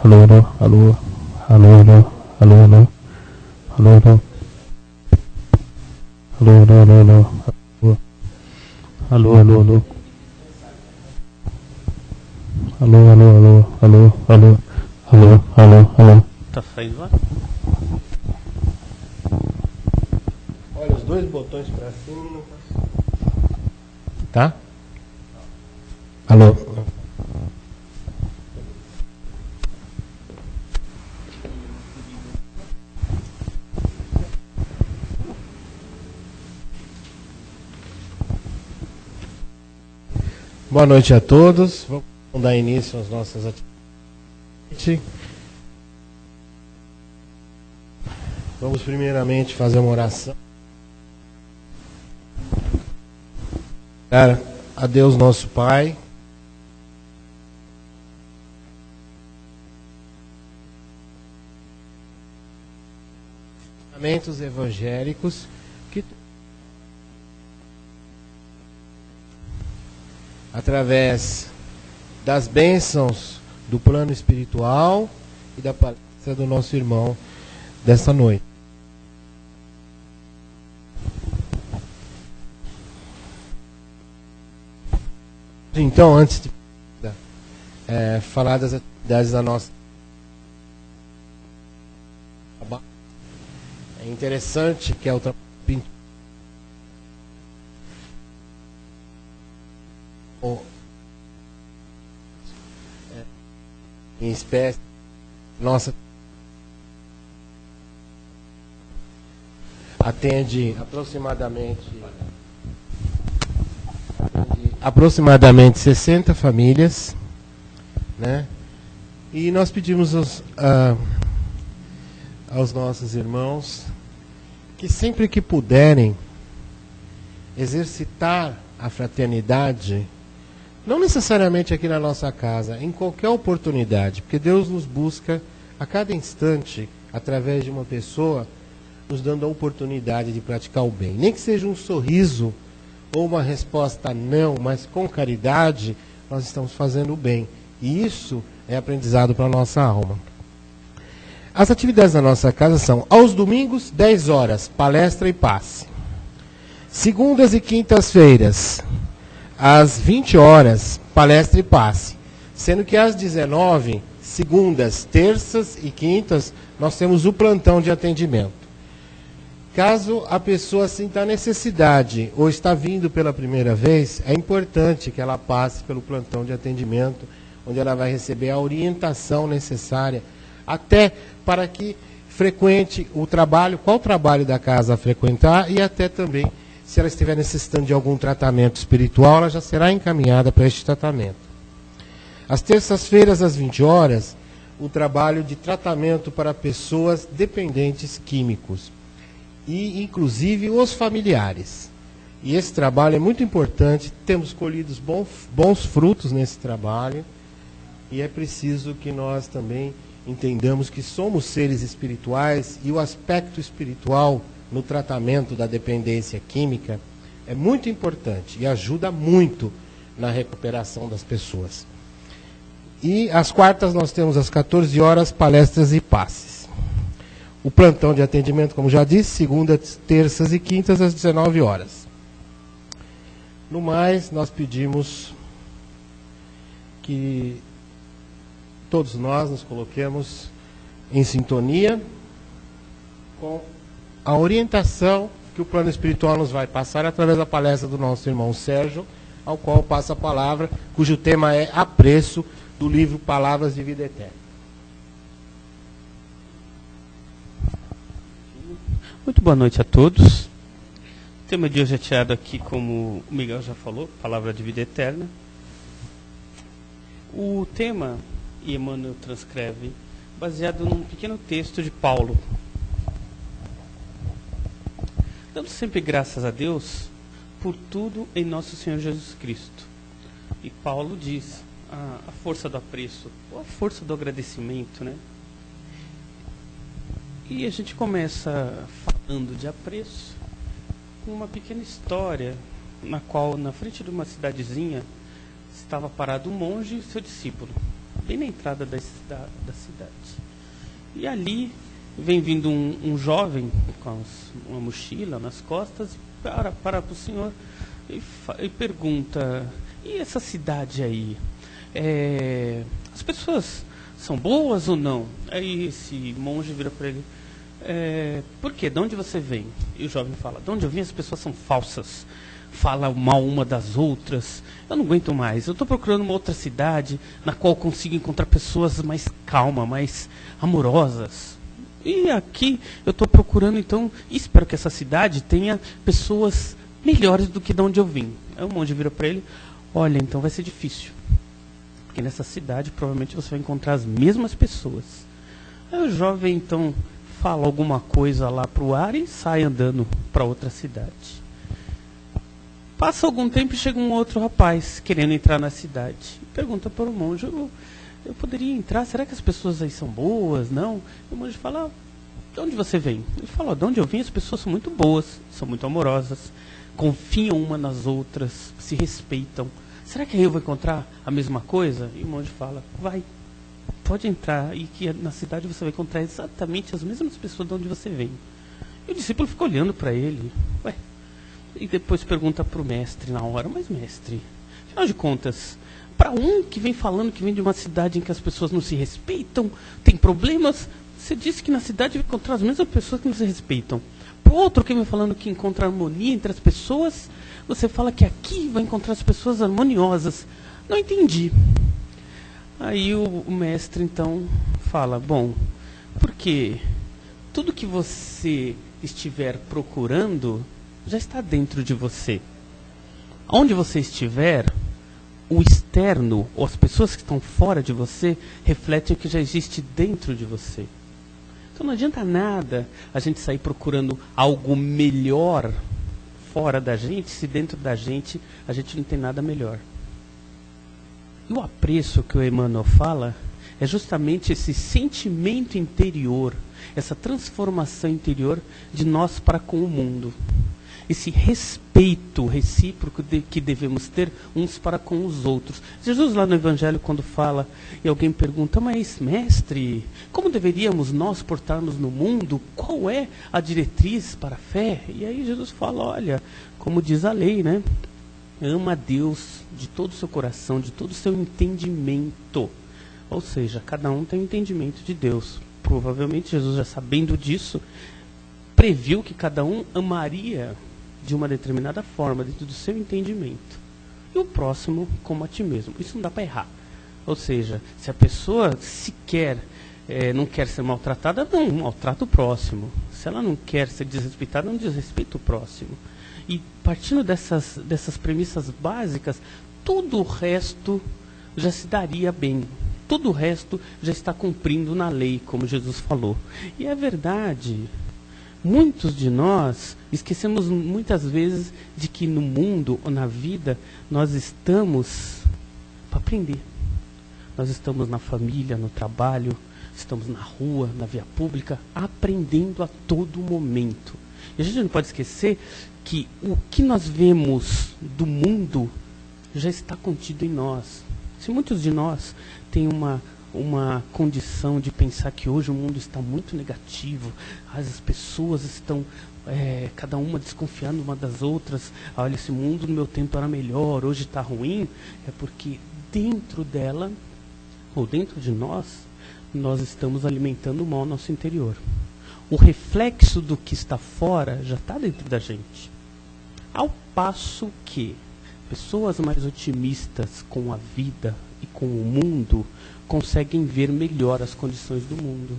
Alô, alô, alô, alô, alô, alô, alô, alô, alô. Alô, alô, alô, alô, alô, alô, alô, alô, alô, alô, alô, alô, alô, alô. Tá saindo lá? Olha, os dois botões pra cima e não tá. Alô? Boa noite a todos. Vamos dar início às nossas atividades. Vamos primeiramente fazer uma oração. A Deus nosso Pai. Fundamentos evangélicos que através das bênçãos do plano espiritual e da palestra do nosso irmão desta noite. Então, antes de falar das atividades da nossa... É interessante que é o trabalho em espécie nossa atende aproximadamente 60 famílias, né? E nós pedimos aos nossos irmãos que sempre que puderem exercitar a fraternidade, não necessariamente aqui na nossa casa, em qualquer oportunidade, porque Deus nos busca a cada instante, através de uma pessoa, nos dando a oportunidade de praticar o bem. Nem que seja um sorriso ou uma resposta não, mas com caridade, nós estamos fazendo o bem. E isso é aprendizado para a nossa alma. As atividades da nossa casa são, aos domingos, 10 horas, palestra e passe. Segundas e quintas-feiras, às 20 horas, palestra e passe. Sendo que às 19, segundas, terças e quintas, nós temos o plantão de atendimento. Caso a pessoa sinta a necessidade ou está vindo pela primeira vez, é importante que ela passe pelo plantão de atendimento, onde ela vai receber a orientação necessária, até para que frequente o trabalho, qual trabalho da casa a frequentar, e até também, se ela estiver necessitando de algum tratamento espiritual, ela já será encaminhada para este tratamento. Às terças-feiras, às 20 horas, o trabalho de tratamento para pessoas dependentes químicos. E, inclusive, os familiares. E esse trabalho é muito importante, temos colhido bons frutos nesse trabalho, e é preciso que nós também entendamos que somos seres espirituais, e o aspecto espiritual no tratamento da dependência química é muito importante e ajuda muito na recuperação das pessoas. E às quartas nós temos às 14 horas palestras e passes. O plantão de atendimento, como já disse, segundas, terças e quintas às 19 horas. No mais, nós pedimos que todos nós nos coloquemos em sintonia com a orientação que o plano espiritual nos vai passar através da palestra do nosso irmão Sérgio, ao qual passa a palavra, cujo tema é Apreço, do livro Palavras de Vida Eterna. Muito boa noite a todos. O tema de hoje é tirado aqui, como o Miguel já falou, Palavra de Vida Eterna. O tema, e Emmanuel transcreve, baseado num pequeno texto de Paulo. Dando sempre graças a Deus por tudo em nosso Senhor Jesus Cristo. E Paulo diz a força do apreço, ou a força do agradecimento, né? E a gente começa falando de apreço com uma pequena história na qual, na frente de uma cidadezinha, estava parado um monge e seu discípulo, bem na entrada da cidade. E ali vem vindo um jovem com uma mochila nas costas, para o senhor e pergunta: e essa cidade aí? As pessoas são boas ou não? Aí esse monge vira para ele: por quê? De onde você vem? E o jovem fala: de onde eu vim, as pessoas são falsas, falam mal uma das outras, eu não aguento mais, eu estou procurando uma outra cidade na qual consigo encontrar pessoas mais calmas, mais amorosas. E aqui eu estou procurando, então, e espero que essa cidade tenha pessoas melhores do que de onde eu vim. Aí o monge vira para ele: olha, então vai ser difícil, porque nessa cidade provavelmente você vai encontrar as mesmas pessoas. Aí o jovem então fala alguma coisa lá para o ar e sai andando para outra cidade. Passa algum tempo e chega um outro rapaz querendo entrar na cidade. Pergunta para o monge: eu poderia entrar? Será que as pessoas aí são boas? Não? E o monge fala: de onde você vem? Ele fala: de onde eu vim, as pessoas são muito boas, são muito amorosas, confiam uma nas outras, se respeitam. Será que aí eu vou encontrar a mesma coisa? E o monge fala: vai, pode entrar, e que na cidade você vai encontrar exatamente as mesmas pessoas de onde você vem. E o discípulo fica olhando para ele, e depois pergunta para o mestre na hora: mas mestre, afinal de contas, para um que vem falando que vem de uma cidade em que as pessoas não se respeitam, tem problemas, você disse que na cidade vai encontrar as mesmas pessoas que não se respeitam. Para o outro que vem falando que encontra harmonia entre as pessoas, você fala que aqui vai encontrar as pessoas harmoniosas. Não entendi. Aí o mestre então fala: bom, porque tudo que você estiver procurando já está dentro de você. Onde você estiver, o externo, ou as pessoas que estão fora de você, refletem o que já existe dentro de você. Então não adianta nada a gente sair procurando algo melhor fora da gente, se dentro da gente a gente não tem nada melhor. E o apreço que o Emmanuel fala é justamente esse sentimento interior, essa transformação interior de nós para com o mundo. Esse respeito recíproco que devemos ter uns para com os outros. Jesus lá no Evangelho, quando fala e alguém pergunta: mas mestre, como deveríamos nós portarmos no mundo? Qual é a diretriz para a fé? E aí Jesus fala: olha, como diz a lei, né? Ama a Deus de todo o seu coração, de todo o seu entendimento. Ou seja, cada um tem um entendimento de Deus. Provavelmente Jesus, já sabendo disso, previu que cada um amaria de uma determinada forma, dentro do seu entendimento. E o próximo como a ti mesmo. Isso não dá para errar. Ou seja, se a pessoa sequer não quer ser maltratada, não maltrata o próximo. Se ela não quer ser desrespeitada, não desrespeita o próximo. E partindo dessas premissas básicas, tudo o resto já se daria bem. Todo o resto já está cumprindo na lei, como Jesus falou. E é verdade. Muitos de nós esquecemos muitas vezes de que no mundo ou na vida nós estamos para aprender. Nós estamos na família, no trabalho, estamos na rua, na via pública, aprendendo a todo momento. E a gente não pode esquecer que o que nós vemos do mundo já está contido em nós. Se muitos de nós têm uma condição de pensar que hoje o mundo está muito negativo, as pessoas estão cada uma desconfiando uma das outras, olha, esse mundo no meu tempo era melhor, hoje está ruim, é porque dentro dela, ou dentro de nós estamos alimentando o mal no nosso interior. O reflexo do que está fora já está dentro da gente. Ao passo que pessoas mais otimistas com a vida e com o mundo conseguem ver melhor as condições do mundo.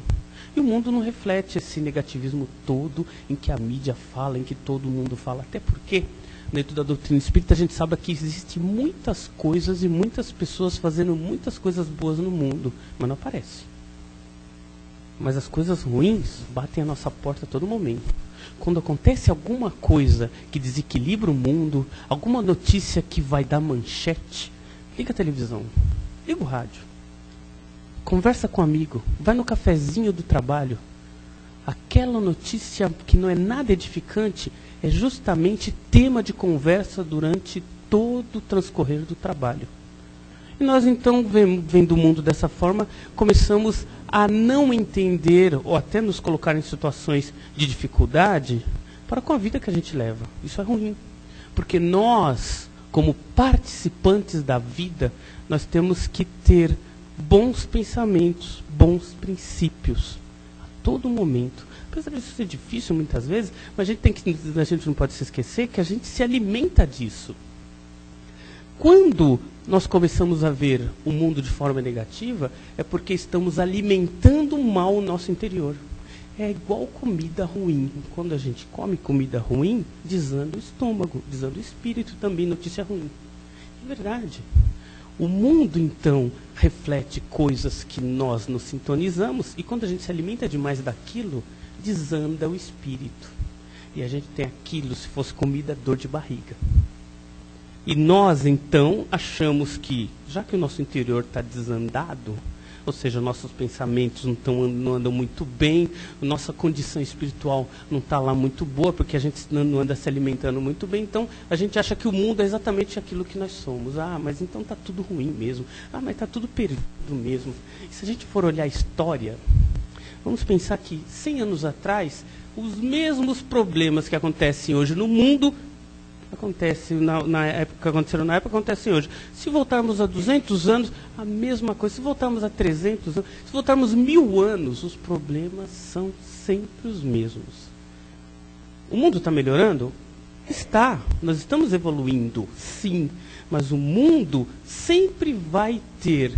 E o mundo não reflete esse negativismo todo em que a mídia fala, em que todo mundo fala. Até porque, dentro da doutrina espírita, a gente sabe que existem muitas coisas e muitas pessoas fazendo muitas coisas boas no mundo, mas não aparece. Mas as coisas ruins batem a nossa porta a todo momento. Quando acontece alguma coisa que desequilibra o mundo, alguma notícia que vai dar manchete, liga a televisão, liga o rádio, conversa com um amigo, vai no cafezinho do trabalho, aquela notícia que não é nada edificante é justamente tema de conversa durante todo o transcorrer do trabalho. E nós então, vendo o mundo dessa forma, começamos a não entender ou até nos colocar em situações de dificuldade para com a vida que a gente leva. Isso é ruim, porque nós, como participantes da vida, nós temos que ter bons pensamentos, bons princípios, a todo momento. Apesar disso ser difícil muitas vezes, mas a gente não pode se esquecer que a gente se alimenta disso. Quando nós começamos a ver o mundo de forma negativa, é porque estamos alimentando mal o nosso interior. É igual comida ruim. Quando a gente come comida ruim, desanda o estômago, desanda o espírito também, notícia ruim. É verdade. O mundo, então, reflete coisas que nós nos sintonizamos, e quando a gente se alimenta demais daquilo, desanda o espírito. E a gente tem aquilo, se fosse comida, dor de barriga. E nós, então, achamos que, já que o nosso interior está desandado, ou seja, nossos pensamentos não andam muito bem, nossa condição espiritual não está lá muito boa, porque a gente não anda se alimentando muito bem, então a gente acha que o mundo é exatamente aquilo que nós somos. Ah, mas então está tudo ruim mesmo. Ah, mas está tudo perdido mesmo. E se a gente for olhar a história, vamos pensar que 100 anos atrás, os mesmos problemas que acontecem hoje no mundo aconteceram na época, acontecem hoje. Se voltarmos a 200 anos, a mesma coisa. Se voltarmos a 300 anos, se voltarmos 1000 anos, os problemas são sempre os mesmos. O mundo está melhorando? Está. Nós estamos evoluindo, sim. Mas o mundo sempre vai ter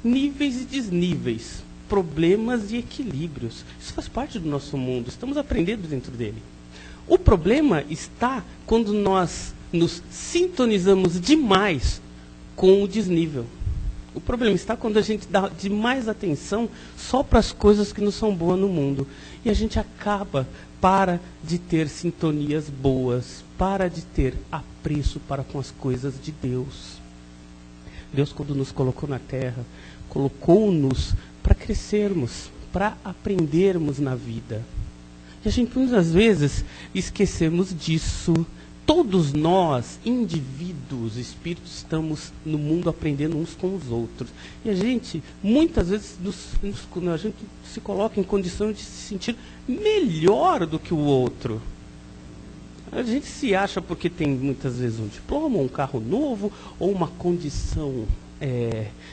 níveis e desníveis, problemas e equilíbrios. Isso faz parte do nosso mundo. Estamos aprendendo dentro dele. O problema está quando nós nos sintonizamos demais com o desnível. O problema está quando a gente dá demais atenção só para as coisas que não são boas no mundo. E a gente para de ter sintonias boas, para de ter apreço para com as coisas de Deus. Deus, quando nos colocou na terra, colocou-nos para crescermos, para aprendermos na vida. E a gente muitas vezes esquecemos disso. Todos nós, indivíduos, espíritos, estamos no mundo aprendendo uns com os outros. E a gente, muitas vezes, a gente se coloca em condição de se sentir melhor do que o outro. A gente se acha porque tem muitas vezes um diploma, um carro novo, ou uma condição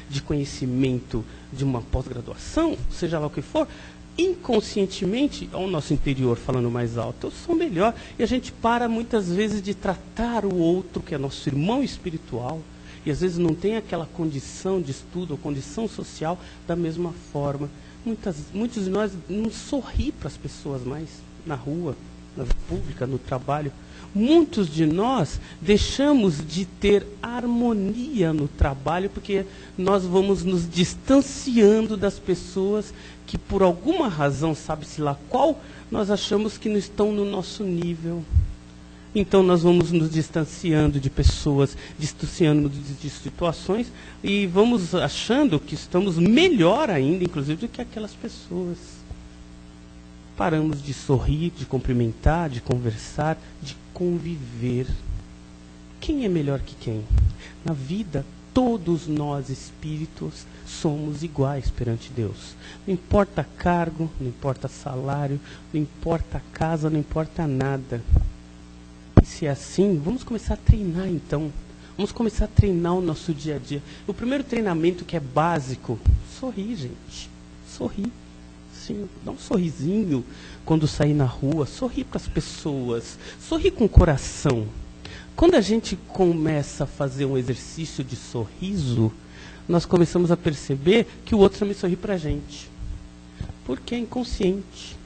de conhecimento de uma pós-graduação, seja lá o que for. Inconscientemente, ao nosso interior, falando mais alto, eu sou melhor. E a gente para muitas vezes de tratar o outro, que é nosso irmão espiritual, e às vezes não tem aquela condição de estudo ou condição social da mesma forma. Muitos de nós não sorri para as pessoas mais na rua, na vida pública, no trabalho. Muitos de nós deixamos de ter harmonia no trabalho porque nós vamos nos distanciando das pessoas que por alguma razão, sabe-se lá qual, nós achamos que não estão no nosso nível. Então nós vamos nos distanciando de pessoas, distanciando de situações e vamos achando que estamos melhor ainda, inclusive, do que aquelas pessoas. Paramos de sorrir, de cumprimentar, de conversar, de conviver. Quem é melhor que quem? Na vida, todos nós espíritos somos iguais perante Deus. Não importa cargo, não importa salário, não importa casa, não importa nada. E se é assim, vamos começar a treinar então. Vamos começar a treinar o nosso dia a dia. O primeiro treinamento que é básico, sorrir, gente. Sorrir. Sim, dá um sorrisinho quando sair na rua, sorrir para as pessoas, sorrir com o coração. Quando a gente começa a fazer um exercício de sorriso, nós começamos a perceber que o outro também sorri para a gente. Porque é inconsciente.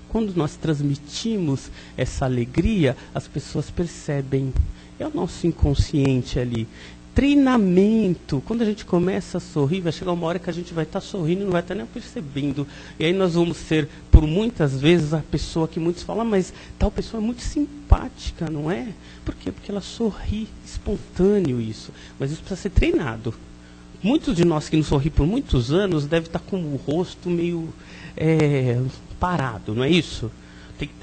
Quando nós transmitimos essa alegria, as pessoas percebem. É o nosso inconsciente ali. Treinamento. Quando a gente começa a sorrir, vai chegar uma hora que a gente vai estar sorrindo e não vai estar nem percebendo. E aí nós vamos ser, por muitas vezes, a pessoa que muitos falam, mas tal pessoa é muito simpática, não é? Por quê? Porque ela sorri, espontâneo isso. Mas isso precisa ser treinado. Muitos de nós que não sorri por muitos anos devem estar com o rosto meio parado, não é isso? Tem que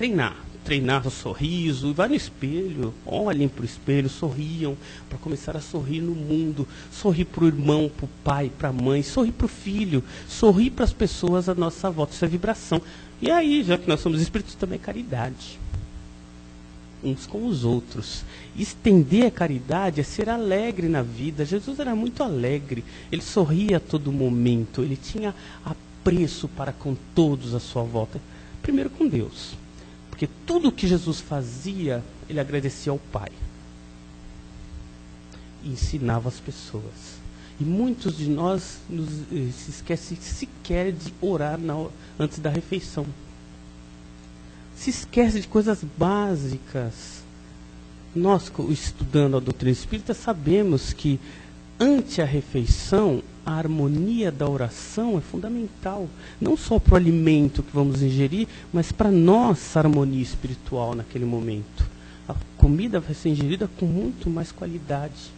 treinar o sorriso, vai no espelho, olhem para o espelho, sorriam, para começar a sorrir no mundo, sorrir para o irmão, para o pai, para a mãe, sorrir para o filho, sorrir para as pessoas à nossa volta, isso é vibração. E aí, já que nós somos espíritos, também é caridade, uns com os outros. Estender a caridade é ser alegre na vida. Jesus era muito alegre, ele sorria a todo momento, ele tinha apreço para com todos à sua volta, primeiro com Deus. Porque tudo o que Jesus fazia, ele agradecia ao Pai. E ensinava as pessoas. E muitos de nós se esquecem sequer de orar antes da refeição. Se esquece de coisas básicas. Nós, estudando a doutrina espírita, sabemos que ante a refeição, a harmonia da oração é fundamental, não só para o alimento que vamos ingerir, mas para a nossa harmonia espiritual naquele momento. A comida vai ser ingerida com muito mais qualidade.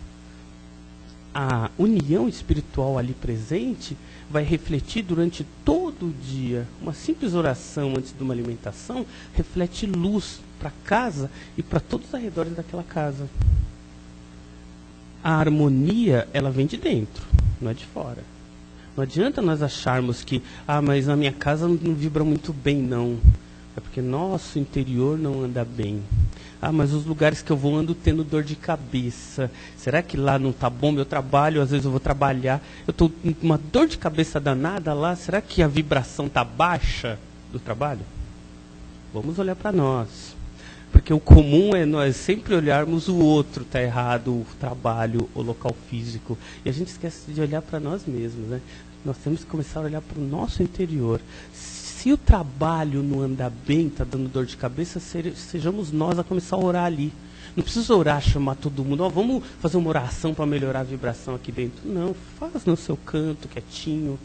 A união espiritual ali presente vai refletir durante todo o dia. Uma simples oração antes de uma alimentação reflete luz para a casa e para todos os arredores daquela casa. A harmonia, ela vem de dentro, não é de fora. Não adianta nós acharmos que, mas na minha casa não vibra muito bem, não. É porque nosso interior não anda bem. Mas os lugares que eu vou ando tendo dor de cabeça. Será que lá não está bom meu trabalho? Às vezes eu vou trabalhar, eu estou com uma dor de cabeça danada lá. Será que a vibração está baixa do trabalho? Vamos olhar para nós. Porque o comum é nós sempre olharmos o outro, está errado, o trabalho, o local físico. E a gente esquece de olhar para nós mesmos, né? Nós temos que começar a olhar para o nosso interior. Se o trabalho não andar bem, está dando dor de cabeça, sejamos nós a começar a orar ali. Não precisa orar, chamar todo mundo, vamos fazer uma oração para melhorar a vibração aqui dentro. Não, faz no seu canto, quietinho.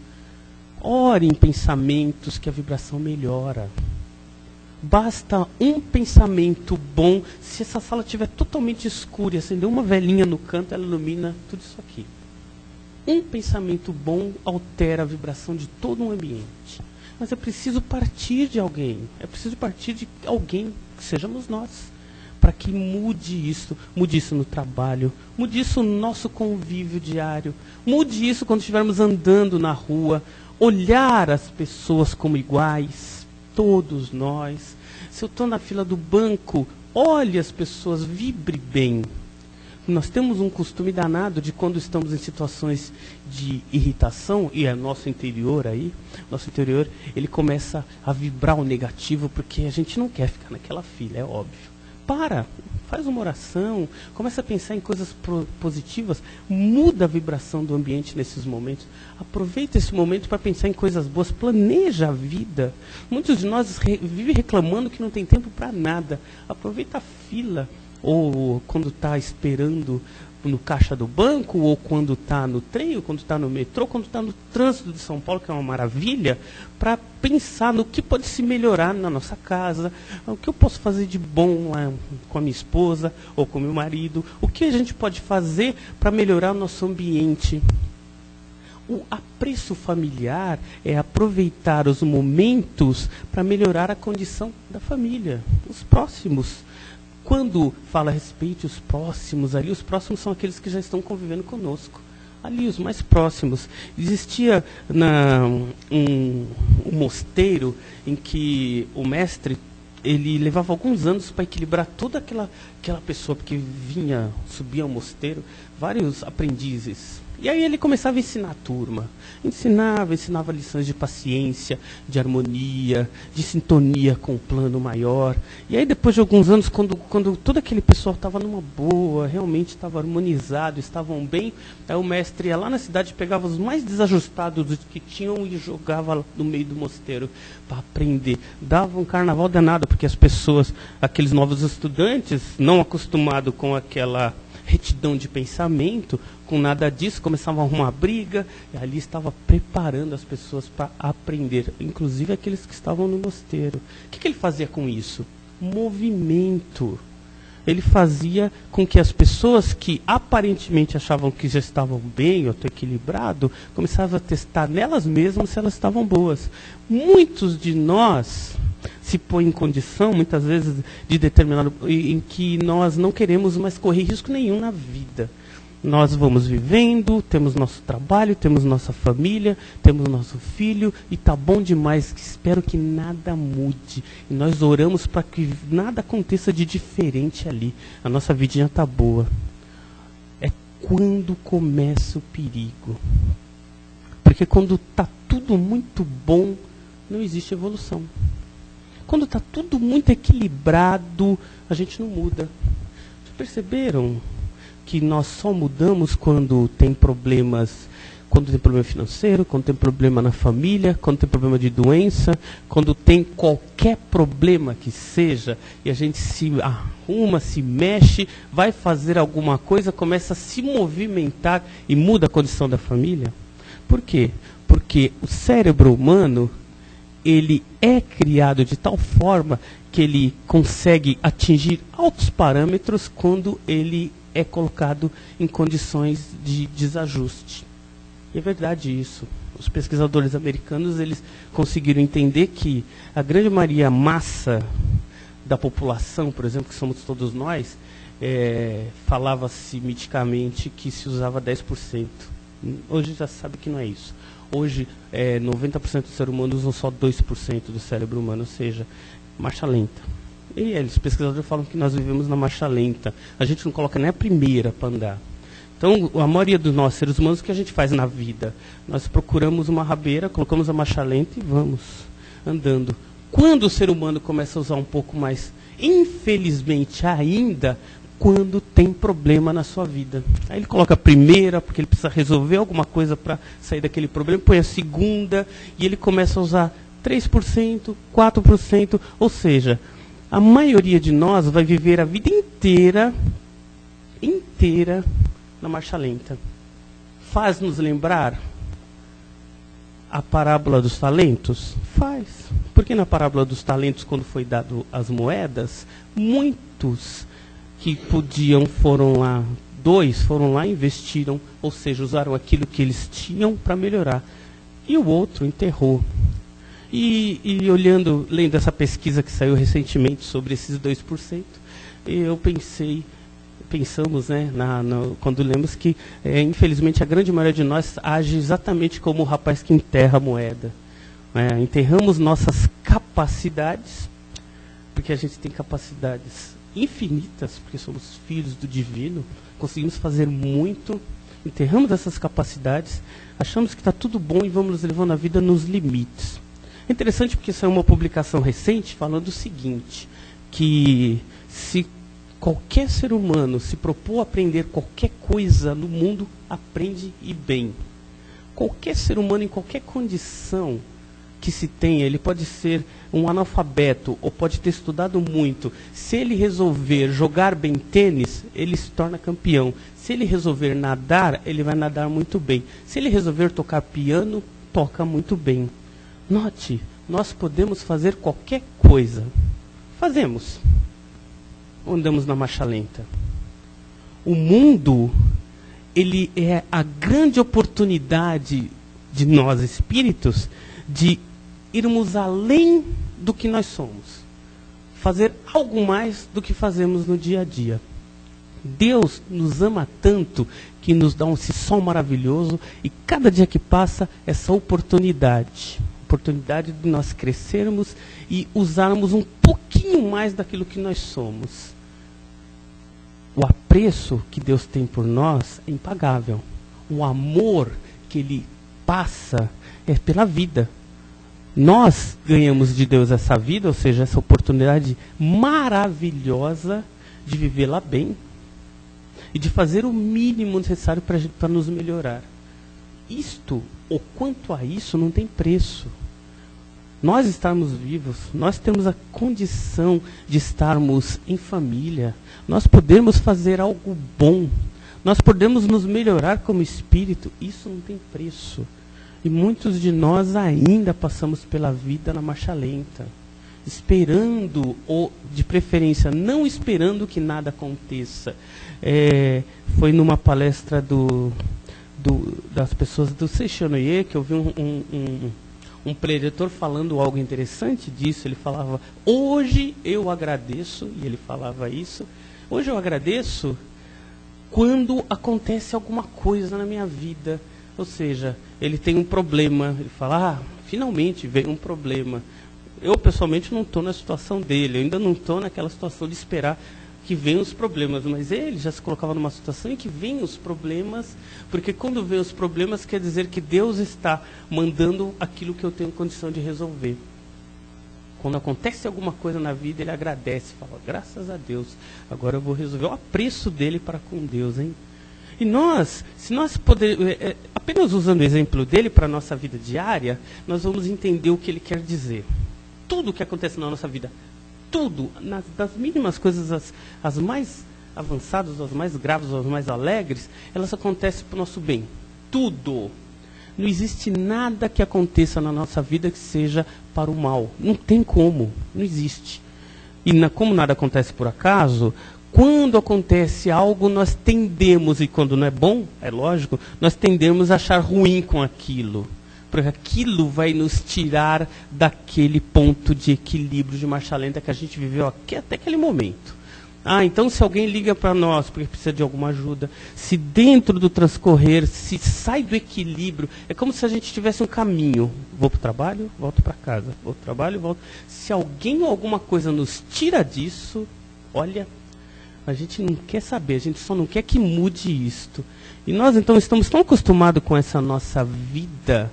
Ore em pensamentos que a vibração melhora. Basta um pensamento bom. Se essa sala estiver totalmente escura e acender uma velinha no canto, ela ilumina tudo isso aqui. Um pensamento bom altera a vibração de todo um ambiente. Mas é preciso partir de alguém. É preciso partir de alguém, que sejamos nós, para que mude isso no trabalho, mude isso no nosso convívio diário, mude isso quando estivermos andando na rua, olhar as pessoas como iguais, todos nós. Se eu estou na fila do banco, olhe as pessoas, vibre bem. Nós temos um costume danado de quando estamos em situações de irritação, e é nosso interior, ele começa a vibrar o negativo, porque a gente não quer ficar naquela fila, é óbvio. Faz uma oração, começa a pensar em coisas positivas, muda a vibração do ambiente nesses momentos. Aproveita esse momento para pensar em coisas boas, planeja a vida. Muitos de nós vivem reclamando que não tem tempo para nada. Aproveita a fila, ou quando está esperando no caixa do banco, ou quando está no trem, ou quando está no metrô, quando está no trânsito de São Paulo, que é uma maravilha, para pensar no que pode se melhorar na nossa casa, o que eu posso fazer de bom lá com a minha esposa, ou com o meu marido, o que a gente pode fazer para melhorar o nosso ambiente. O apreço familiar é aproveitar os momentos para melhorar a condição da família, os próximos. Quando fala respeite os próximos, ali os próximos são aqueles que já estão convivendo conosco. Ali os mais próximos. Existia um mosteiro em que o mestre ele levava alguns anos para equilibrar toda aquela pessoa, porque subia ao mosteiro, vários aprendizes. E aí ele começava a ensinar a turma. Ensinava lições de paciência, de harmonia, de sintonia com o plano maior. E aí depois de alguns anos, quando todo aquele pessoal estava numa boa, realmente estava harmonizado, estavam bem, aí o mestre ia lá na cidade, pegava os mais desajustados que tinham e jogava no meio do mosteiro para aprender. Dava um carnaval danado, porque as pessoas, aqueles novos estudantes, não acostumados com aquela retidão de pensamento, com nada disso, começavam a arrumar briga, e ali estava preparando as pessoas para aprender, inclusive aqueles que estavam no mosteiro. O que ele fazia com isso? Movimento. ele fazia com que as pessoas que aparentemente achavam que já estavam bem ou equilibrado, começavam a testar nelas mesmas se elas estavam boas. Muitos de nós se põem em condição, muitas vezes, de determinado em que nós não queremos mais correr risco nenhum na vida. Nós vamos vivendo, temos nosso trabalho, temos nossa família, temos nosso filho, e está bom demais, espero que nada mude. E nós oramos para que nada aconteça de diferente ali. A nossa vidinha está boa. É quando começa o perigo. Porque quando está tudo muito bom, não existe evolução. Quando está tudo muito equilibrado, a gente não muda. Vocês perceberam que nós só mudamos quando tem problemas, quando tem problema financeiro, quando tem problema na família, quando tem problema de doença, quando tem qualquer problema que seja, e a gente se arruma, se mexe, vai fazer alguma coisa, começa a se movimentar e muda a condição da família? Por quê? Porque o cérebro humano, ele é criado de tal forma que ele consegue atingir altos parâmetros quando ele é colocado em condições de desajuste. E é verdade isso. Os pesquisadores americanos, eles conseguiram entender que a grande maioria massa da população, por exemplo, que somos todos nós, falava-se miticamente que se usava 10%. Hoje já sabe que não é isso. Hoje, 90% dos seres humanos usam só 2% do cérebro humano, ou seja, marcha lenta. E os pesquisadores falam que nós vivemos na marcha lenta. A gente não coloca nem a primeira para andar. Então, a maioria dos nossos seres humanos, o que a gente faz na vida? Nós procuramos uma rabeira, colocamos a marcha lenta e vamos andando. Quando o ser humano começa a usar um pouco mais, infelizmente ainda, quando tem problema na sua vida. Aí ele coloca a primeira, porque ele precisa resolver alguma coisa para sair daquele problema, põe a segunda, e ele começa a usar 3%, 4%, ou seja, a maioria de nós vai viver a vida inteira na marcha lenta. Faz nos lembrar a parábola dos talentos? Faz. Porque na parábola dos talentos, quando foi dado as moedas, muitos que podiam foram lá, 2 foram lá e investiram, ou seja, usaram aquilo que eles tinham para melhorar. E o outro enterrou. E lendo essa pesquisa que saiu recentemente sobre esses 2%, pensamos, né, quando lemos que, infelizmente, a grande maioria de nós age exatamente como o rapaz que enterra a moeda. Enterramos nossas capacidades, porque a gente tem capacidades infinitas, porque somos filhos do divino, conseguimos fazer muito, enterramos essas capacidades, achamos que está tudo bom e vamos levando a vida nos limites. É interessante porque saiu uma publicação recente falando o seguinte, que se qualquer ser humano se propor a aprender qualquer coisa no mundo, aprende e bem. Qualquer ser humano em qualquer condição que se tenha, ele pode ser um analfabeto ou pode ter estudado muito. Se ele resolver jogar bem tênis, ele se torna campeão. Se ele resolver nadar, ele vai nadar muito bem. Se ele resolver tocar piano, toca muito bem. Note, nós podemos fazer qualquer coisa. Fazemos. Andamos na marcha lenta. O mundo, ele é a grande oportunidade de nós espíritos de irmos além do que nós somos. Fazer algo mais do que fazemos no dia a dia. Deus nos ama tanto que nos dá esse sol maravilhoso e cada dia que passa, essa oportunidade de nós crescermos e usarmos um pouquinho mais daquilo que nós somos. O apreço que Deus tem por nós é impagável. O amor que Ele passa é pela vida. Nós ganhamos de Deus essa vida, ou seja, essa oportunidade maravilhosa de vivê-la bem e de fazer o mínimo necessário para nos melhorar. Isto, ou quanto a isso, não tem preço. Nós estarmos vivos, nós temos a condição de estarmos em família, nós podemos fazer algo bom, nós podemos nos melhorar como espírito, isso não tem preço. E muitos de nós ainda passamos pela vida na marcha lenta. esperando, ou de preferência não esperando que nada aconteça. Foi numa palestra das pessoas do Seixonoye que eu vi um preletor falando algo interessante disso. Ele falava, hoje eu agradeço, e ele falava isso, hoje eu agradeço quando acontece alguma coisa na minha vida. Ou seja, ele tem um problema, ele fala, finalmente veio um problema. Eu pessoalmente não estou na situação dele, eu ainda não estou naquela situação de esperar que venham os problemas, mas ele já se colocava numa situação em que vêm os problemas, porque quando vem os problemas quer dizer que Deus está mandando aquilo que eu tenho condição de resolver. Quando acontece alguma coisa na vida, ele agradece, fala, graças a Deus, agora eu vou resolver. O apreço dele para com Deus, hein? E nós, se nós apenas usando o exemplo dele para a nossa vida diária, nós vamos entender o que ele quer dizer. Tudo o que acontece na nossa vida, tudo, das mínimas coisas, as mais avançadas, as mais graves, as mais alegres, elas acontecem para o nosso bem. Tudo. Não existe nada que aconteça na nossa vida que seja para o mal. Não tem como. Não existe. E como nada acontece por acaso, quando acontece algo, nós tendemos, e quando não é bom, é lógico, nós tendemos a achar ruim com aquilo. Porque aquilo vai nos tirar daquele ponto de equilíbrio, de marcha lenta que a gente viveu até aquele momento. Então se alguém liga para nós porque precisa de alguma ajuda, se dentro do transcorrer, se sai do equilíbrio, é como se a gente tivesse um caminho. Vou para o trabalho, volto para casa. Vou para o trabalho, volto. Se alguém ou alguma coisa nos tira disso, olha, a gente não quer saber, a gente só não quer que mude isto. E nós então estamos tão acostumados com essa nossa vida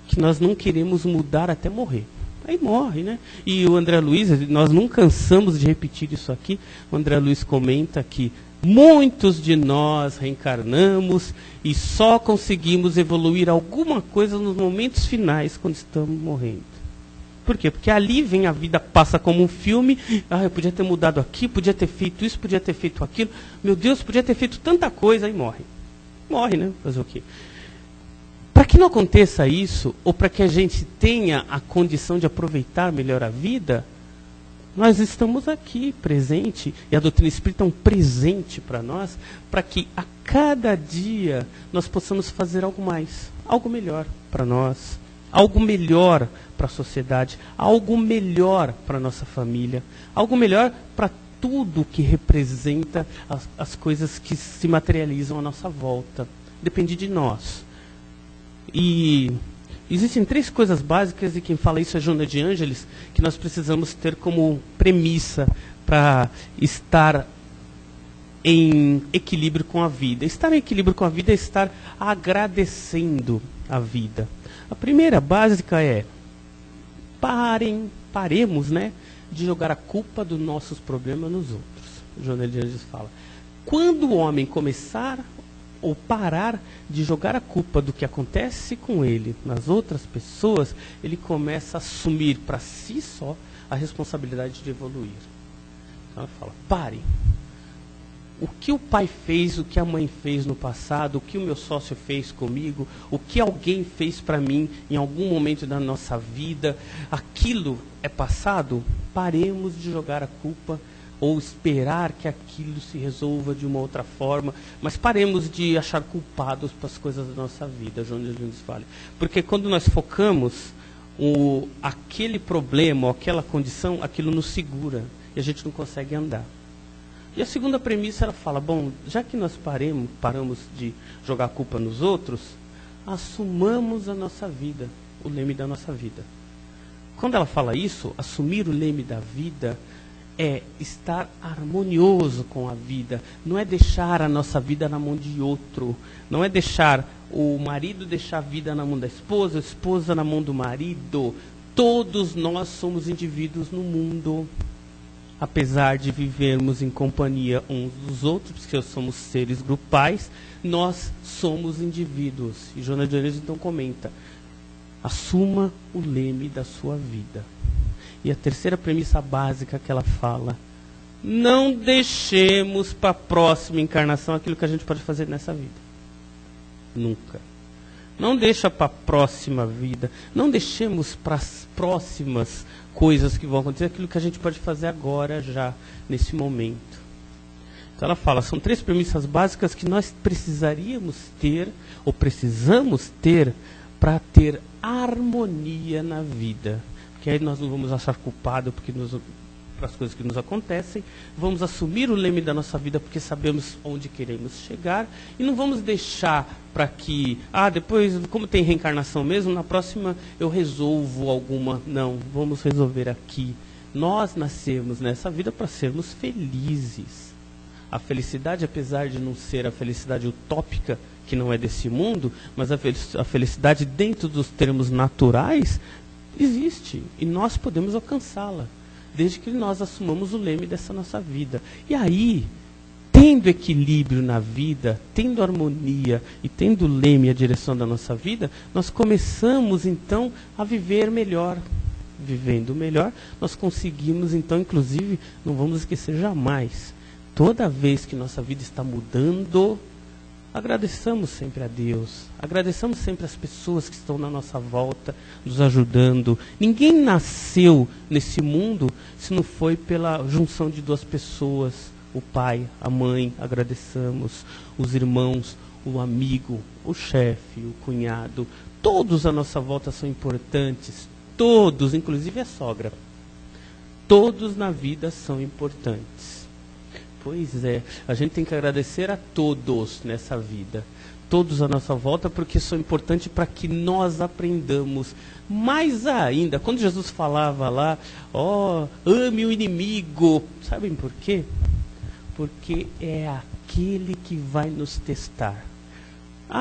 que nós não queremos mudar até morrer. Aí morre, né? E o André Luiz, nós não cansamos de repetir isso aqui, o André Luiz comenta que muitos de nós reencarnamos e só conseguimos evoluir alguma coisa nos momentos finais, quando estamos morrendo. Por quê? Porque ali vem a vida, passa como um filme, eu podia ter mudado aqui, podia ter feito isso, podia ter feito aquilo, meu Deus, podia ter feito tanta coisa, aí morre. Morre, né? Fazer o quê? Para que não aconteça isso, ou para que a gente tenha a condição de aproveitar melhor a vida, nós estamos aqui presente, e a doutrina espírita é um presente para nós, para que a cada dia nós possamos fazer algo mais, algo melhor para nós, algo melhor para a sociedade, algo melhor para a nossa família, algo melhor para tudo que representa as coisas que se materializam à nossa volta. Depende de nós. E existem 3 coisas básicas, e quem fala isso é Joana de Ângeles, que nós precisamos ter como premissa para estar em equilíbrio com a vida. Estar em equilíbrio com a vida é estar agradecendo a vida. A primeira básica é, paremos, né, de jogar a culpa dos nossos problemas nos outros. Joana de Ângeles fala, quando o homem começar ou parar de jogar a culpa do que acontece com ele nas outras pessoas, ele começa a assumir para si só a responsabilidade de evoluir. Então ela fala, pare. O que o pai fez, o que a mãe fez no passado, o que o meu sócio fez comigo, o que alguém fez para mim em algum momento da nossa vida, aquilo é passado? Paremos de jogar a culpa ou esperar que aquilo se resolva de uma outra forma, mas paremos de achar culpados para as coisas da nossa vida, João de Angelis fala. Porque quando nós focamos aquele problema, ou aquela condição, aquilo nos segura e a gente não consegue andar. E a segunda premissa, ela fala, bom, já que nós paramos de jogar a culpa nos outros, assumamos a nossa vida, o leme da nossa vida. Quando ela fala isso, assumir o leme da vida é estar harmonioso com a vida, não é deixar a nossa vida na mão de outro, não é deixar o marido deixar a vida na mão da esposa, a esposa na mão do marido. Todos nós somos indivíduos no mundo, apesar de vivermos em companhia uns dos outros, porque somos seres grupais, nós somos indivíduos. E Joana de Ângeles então comenta, assuma o leme da sua vida. E a terceira premissa básica que ela fala, não deixemos para a próxima encarnação aquilo que a gente pode fazer nessa vida. Nunca. Não deixa para a próxima vida. Não deixemos para as próximas coisas que vão acontecer aquilo que a gente pode fazer agora, já, nesse momento. Então ela fala, são 3 premissas básicas que nós precisaríamos ter, ou precisamos ter, para ter harmonia na vida. Porque aí nós não vamos achar culpado para as coisas que nos acontecem, vamos assumir o leme da nossa vida porque sabemos onde queremos chegar e não vamos deixar para que, depois, como tem reencarnação mesmo, na próxima eu resolvo alguma. Não, vamos resolver aqui. Nós nascemos nessa vida para sermos felizes. A felicidade, apesar de não ser a felicidade utópica, que não é desse mundo, mas a felicidade dentro dos termos naturais, existe e nós podemos alcançá-la, desde que nós assumamos o leme dessa nossa vida. E aí, tendo equilíbrio na vida, tendo harmonia e tendo o leme, a direção da nossa vida, nós começamos então a viver melhor. Vivendo melhor, nós conseguimos então, inclusive, não vamos esquecer jamais, toda vez que nossa vida está mudando, agradeçamos sempre a Deus, agradeçamos sempre as pessoas que estão na nossa volta, nos ajudando. Ninguém nasceu nesse mundo se não foi pela junção de 2 pessoas, o pai, a mãe, agradeçamos, os irmãos, o amigo, o chefe, o cunhado, todos à nossa volta são importantes, todos, inclusive a sogra, todos na vida são importantes. Pois é, a gente tem que agradecer a todos nessa vida, todos à nossa volta, porque são importantes para que nós aprendamos. Mais ainda, quando Jesus falava lá, ame o inimigo, sabem por quê? Porque é aquele que vai nos testar.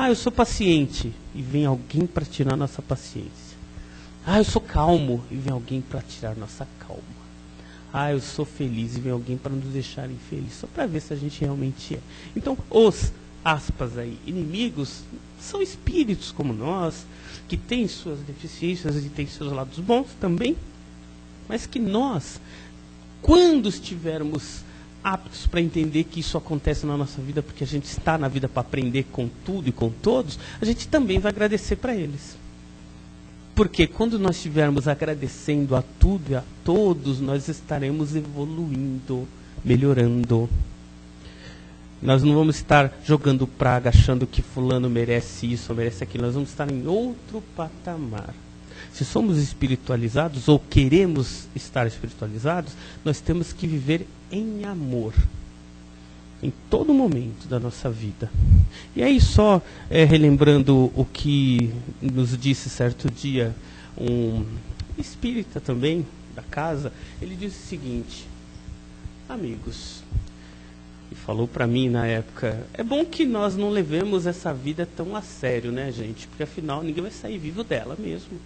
Eu sou paciente, e vem alguém para tirar nossa paciência. Eu sou calmo, e vem alguém para tirar nossa calma. Eu sou feliz, e vem alguém para nos deixar infeliz, só para ver se a gente realmente é. Então, os, aspas aí, inimigos, são espíritos como nós, que têm suas deficiências e têm seus lados bons também, mas que nós, quando estivermos aptos para entender que isso acontece na nossa vida, porque a gente está na vida para aprender com tudo e com todos, a gente também vai agradecer para eles. Porque quando nós estivermos agradecendo a tudo e a todos, nós estaremos evoluindo, melhorando. Nós não vamos estar jogando praga, achando que fulano merece isso ou merece aquilo. Nós vamos estar em outro patamar. Se somos espiritualizados ou queremos estar espiritualizados, nós temos que viver em amor. Em todo momento da nossa vida. E aí só relembrando o que nos disse certo dia um espírita também da casa, ele disse o seguinte: amigos, e falou para mim na época, é bom que nós não levemos essa vida tão a sério, né, gente? Porque afinal ninguém vai sair vivo dela mesmo.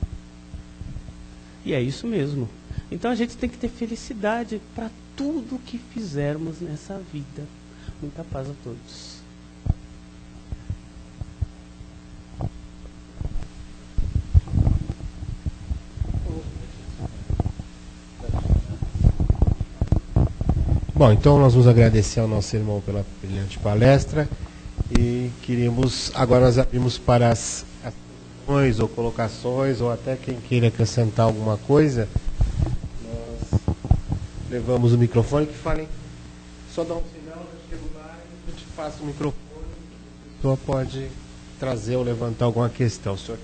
E é isso mesmo. Então a gente tem que ter felicidade para tudo que fizermos nessa vida. Muita paz a todos. Bom, então nós vamos agradecer ao nosso irmão pela brilhante palestra e agora nós abrimos para as questões ou colocações, ou até quem queira acrescentar alguma coisa. Nós levamos o microfone, que falem, só dá um sinal, eu chego lá e a gente passa o microfone, a pessoa pode trazer ou levantar alguma questão. O senhor...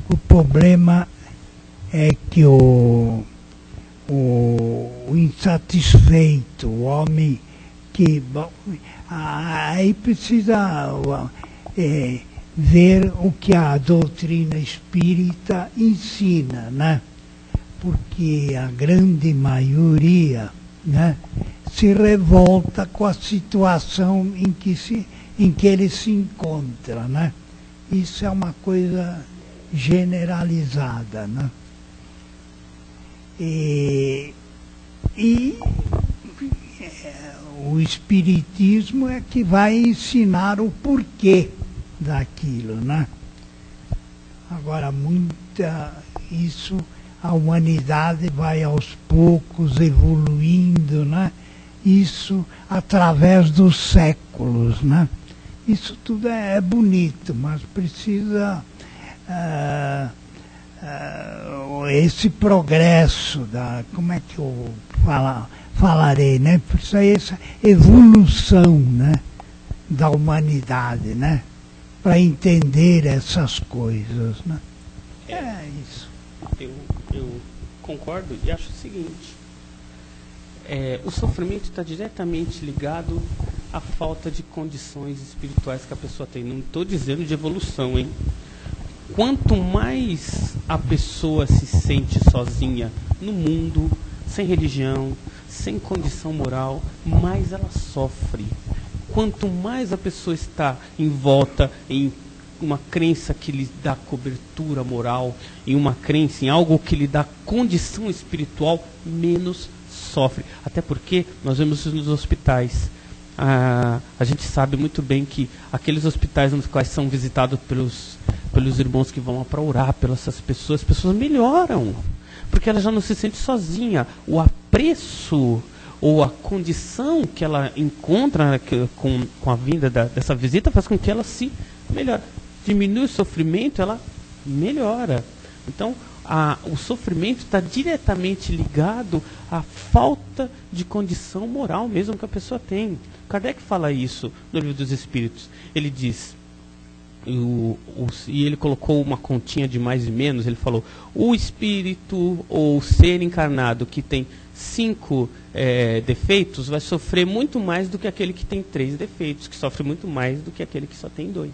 O problema é que o insatisfeito, o homem que... aí precisa ver o que a doutrina espírita ensina, né? Porque a grande maioria, né, se revolta com a situação em que ele se encontra, né? Isso é uma coisa generalizada, né? O Espiritismo é que vai ensinar o porquê daquilo, né? Agora, isso a humanidade vai aos poucos evoluindo, né? Isso através dos séculos, né? Isso tudo é bonito, mas precisa esse progresso como é que eu falarei, né? Precisa essa evolução, né, da humanidade, né? Para entender essas coisas, né? É isso. Eu concordo e acho o seguinte: o sofrimento está diretamente ligado à falta de condições espirituais que a pessoa tem. Não estou dizendo de evolução, hein? Quanto mais a pessoa se sente sozinha no mundo, sem religião, sem condição moral, mais ela sofre. Quanto mais a pessoa está envolta em uma crença que lhe dá cobertura moral, em uma crença, em algo que lhe dá condição espiritual, menos sofre. Até porque nós vemos isso nos hospitais. A gente sabe muito bem que aqueles hospitais nos quais são visitados pelos irmãos que vão lá para orar pelas essas pessoas, as pessoas melhoram, porque ela já não se sente sozinha. O apreço ou a condição que ela encontra com a vinda dessa visita faz com que ela se melhore. Diminui o sofrimento, ela melhora. Então, o sofrimento está diretamente ligado à falta de condição moral mesmo que a pessoa tem. Kardec fala isso no Livro dos Espíritos. Ele diz, e ele colocou uma continha de mais e menos, ele falou: o espírito ou o ser encarnado que tem 5 defeitos vai sofrer muito mais do que aquele que tem 3 defeitos, que sofre muito mais do que aquele que só tem 2.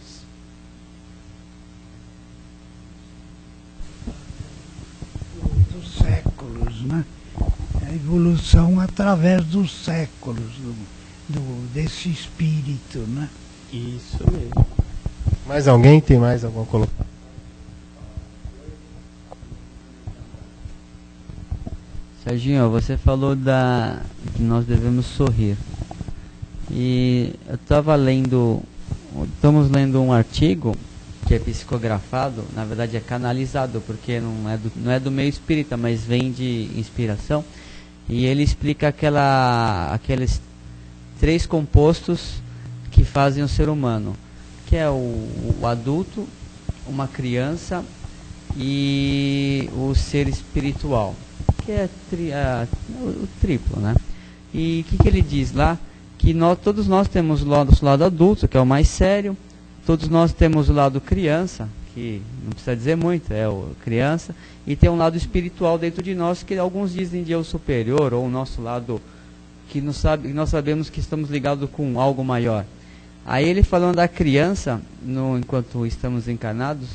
Dos séculos, né? A evolução através dos séculos desse espírito, né? Isso mesmo. Mais alguém? Tem mais alguma colocação? Serginho, você falou que nós devemos sorrir. E eu estamos lendo um artigo que é psicografado, na verdade é canalizado, porque não é do meio espírita, mas vem de inspiração. E ele explica aqueles 3 compostos que fazem o ser humano, que é o adulto, uma criança e o ser espiritual, que é o triplo, né? E o que ele diz lá? Que todos nós temos o lado adulto, que é o mais sério, todos nós temos o lado criança, que não precisa dizer muito, é o criança, e tem um lado espiritual dentro de nós, que alguns dizem de eu superior, ou o nosso lado que nós sabemos que estamos ligados com algo maior. Aí ele falando da criança, enquanto estamos encarnados,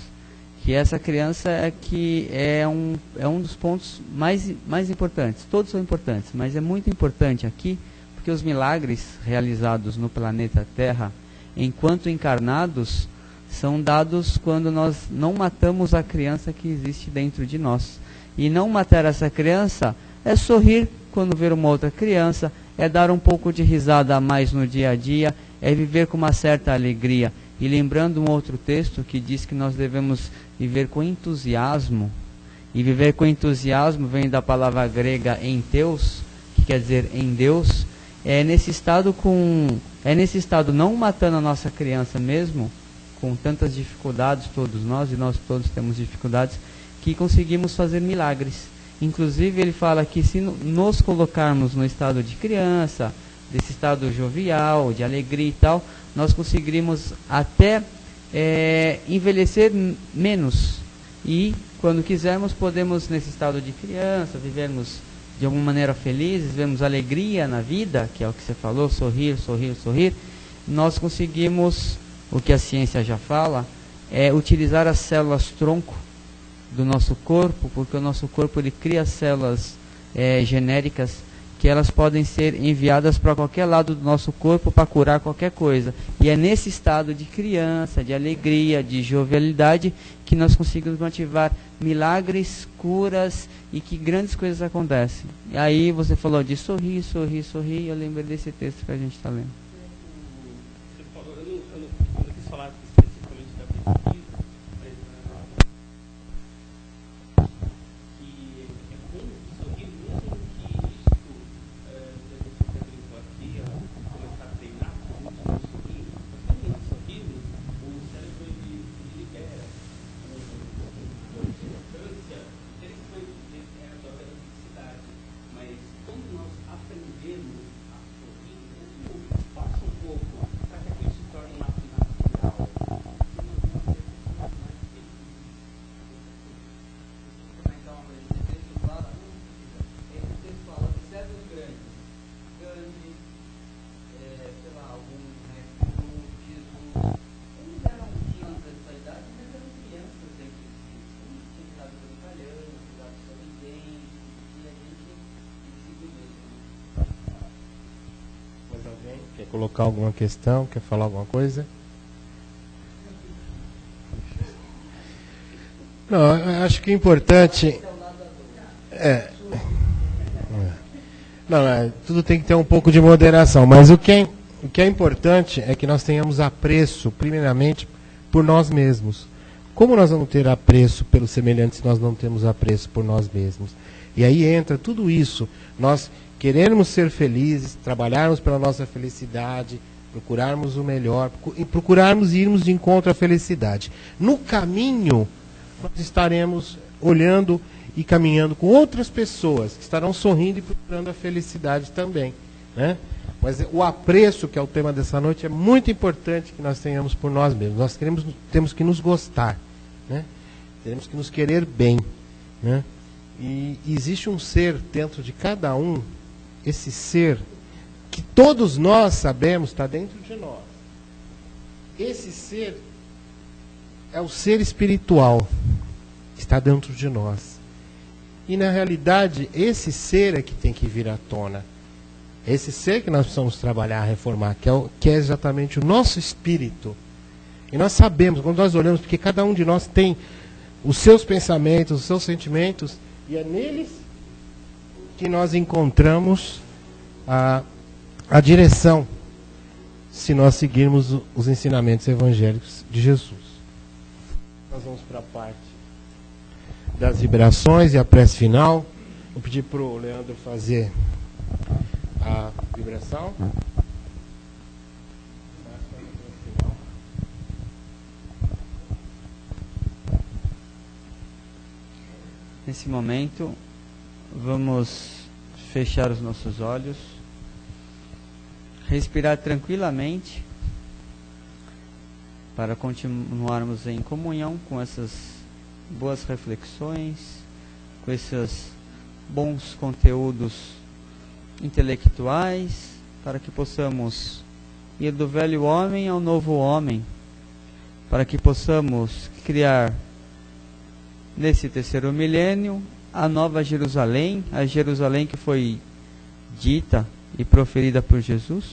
que essa criança é um dos pontos mais importantes. Todos são importantes, mas é muito importante aqui, porque os milagres realizados no planeta Terra, enquanto encarnados, são dados quando nós não matamos a criança que existe dentro de nós. E não matar essa criança é sorrir quando ver uma outra criança, é dar um pouco de risada a mais no dia a dia, é viver com uma certa alegria. E lembrando um outro texto que diz que nós devemos viver com entusiasmo, e viver com entusiasmo vem da palavra grega enteos, que quer dizer em Deus. É nesse estado não matando a nossa criança mesmo, com tantas dificuldades, todos nós, e nós todos temos dificuldades, que conseguimos fazer milagres. Inclusive ele fala que se nos colocarmos no estado de criança, desse estado jovial, de alegria e tal, nós conseguiríamos até envelhecer menos. E quando quisermos, podemos, nesse estado de criança, vivermos de alguma maneira felizes, vemos alegria na vida, que é o que você falou, sorrir, sorrir, sorrir. Nós conseguimos, o que a ciência já fala, é utilizar as células tronco do nosso corpo, porque o nosso corpo ele cria células genéricas que elas podem ser enviadas para qualquer lado do nosso corpo para curar qualquer coisa. E é nesse estado de criança, de alegria, de jovialidade, que nós conseguimos ativar milagres, curas e que grandes coisas acontecem. E aí você falou de sorrir, sorrir, sorrir, e eu lembrei desse texto que a gente está lendo. Você falou, eu não quis falar especificamente da pesquisa, mas que Mais alguém quer colocar alguma questão? Quer falar alguma coisa? Não, eu acho que é importante. Não, tudo tem que ter um pouco de moderação, mas o que é importante é que nós tenhamos apreço, primeiramente, por nós mesmos. Como nós vamos ter apreço pelos semelhantes se nós não temos apreço por nós mesmos? E aí entra tudo isso, nós queremos ser felizes, trabalharmos pela nossa felicidade, procurarmos o melhor, e procurarmos irmos de encontro à felicidade. No caminho, nós estaremos olhando e caminhando com outras pessoas que estarão sorrindo e procurando a felicidade também, né? Mas o apreço, que é o tema dessa noite, é muito importante que nós tenhamos por nós mesmos. Nós temos que nos gostar, né? Temos que nos querer bem, né? E existe um ser dentro de cada um, esse ser que todos nós sabemos está dentro de nós. Esse ser é o ser espiritual que está dentro de nós. E na realidade, esse ser é que tem que vir à tona. Esse ser que nós precisamos trabalhar, reformar, que é exatamente o nosso espírito. E nós sabemos, quando nós olhamos, porque cada um de nós tem os seus pensamentos, os seus sentimentos, e é neles que nós encontramos a direção, se nós seguirmos os ensinamentos evangélicos de Jesus. Nós vamos para a parte das vibrações e a prece final. Vou pedir para o Leandro fazer a vibração. Nesse momento, vamos fechar os nossos olhos, respirar tranquilamente, para continuarmos em comunhão com essas boas reflexões, com esses bons conteúdos intelectuais, para que possamos ir do velho homem ao novo homem, para que possamos criar nesse terceiro milênio a nova Jerusalém, a Jerusalém que foi dita e proferida por Jesus,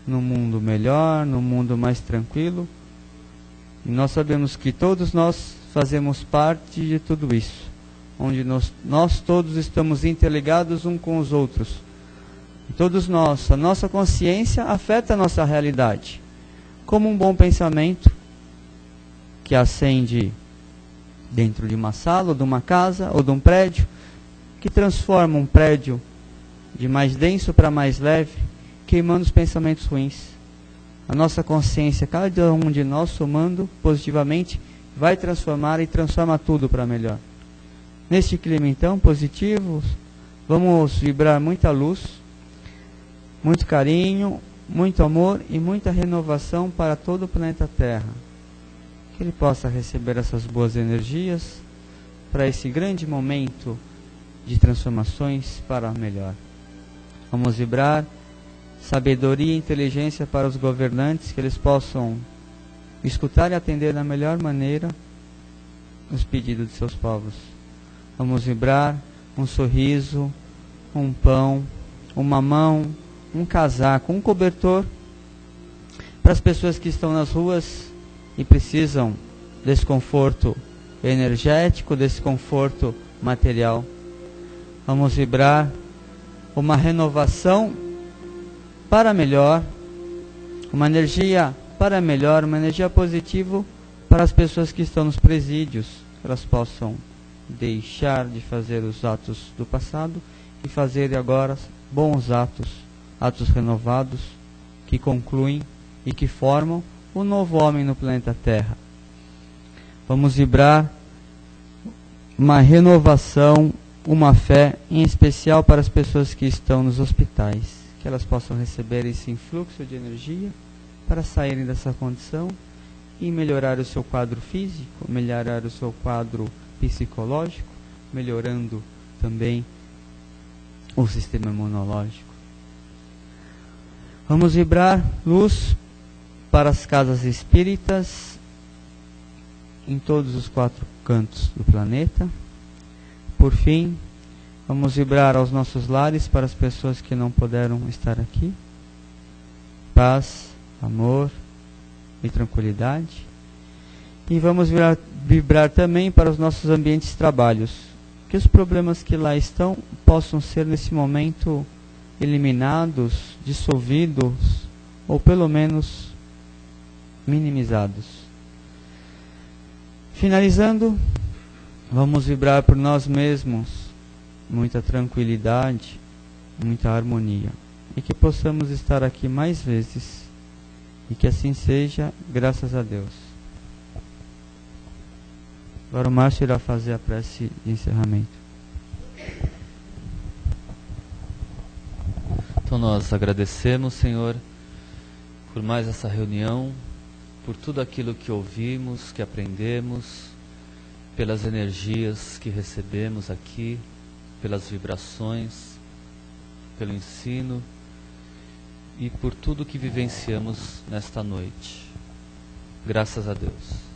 num mundo melhor, num mundo mais tranquilo. E nós sabemos que todos nós fazemos parte de tudo isso, onde nós todos estamos interligados uns com os outros. E todos nós, a nossa consciência afeta a nossa realidade, como um bom pensamento que acende dentro de uma sala, ou de uma casa, ou de um prédio, que transforma um prédio de mais denso para mais leve, queimando os pensamentos ruins. A nossa consciência, cada um de nós somando positivamente, vai transformar e transforma tudo para melhor. Neste clima então positivo, vamos vibrar muita luz, muito carinho, muito amor e muita renovação para todo o planeta Terra. Que ele possa receber essas boas energias para esse grande momento de transformações para melhor. Vamos vibrar sabedoria e inteligência para os governantes, que eles possam escutar e atender da melhor maneira os pedidos de seus povos. Vamos vibrar um sorriso, um pão, uma mão, um casaco, um cobertor para as pessoas que estão nas ruas e precisam desse conforto energético, desse conforto material. Vamos vibrar uma renovação para melhor, uma energia para melhor, uma energia positiva para as pessoas que estão nos presídios, que elas possam deixar de fazer os atos do passado e fazer agora bons atos, atos renovados, que concluem e que formam o novo homem no planeta Terra. Vamos vibrar uma renovação, uma fé, em especial para as pessoas que estão nos hospitais, que elas possam receber esse influxo de energia para saírem dessa condição e melhorar o seu quadro físico, melhorar o seu quadro psicológico, melhorando também o sistema imunológico. Vamos vibrar luz para as casas espíritas em todos os 4 cantos do planeta. Por fim, vamos vibrar aos nossos lares para as pessoas que não puderam estar aqui. Paz, amor e tranquilidade. E vamos vibrar também para os nossos ambientes de trabalhos. Que os problemas que lá estão possam ser nesse momento eliminados, dissolvidos ou pelo menos minimizados. Finalizando, vamos vibrar por nós mesmos muita tranquilidade, muita harmonia, e que possamos estar aqui mais vezes, e que assim seja, graças a Deus. Agora o Márcio irá fazer a prece de encerramento. Então nós agradecemos, Senhor, por mais essa reunião, por tudo aquilo que ouvimos, que aprendemos, pelas energias que recebemos aqui, pelas vibrações, pelo ensino e por tudo que vivenciamos nesta noite. Graças a Deus.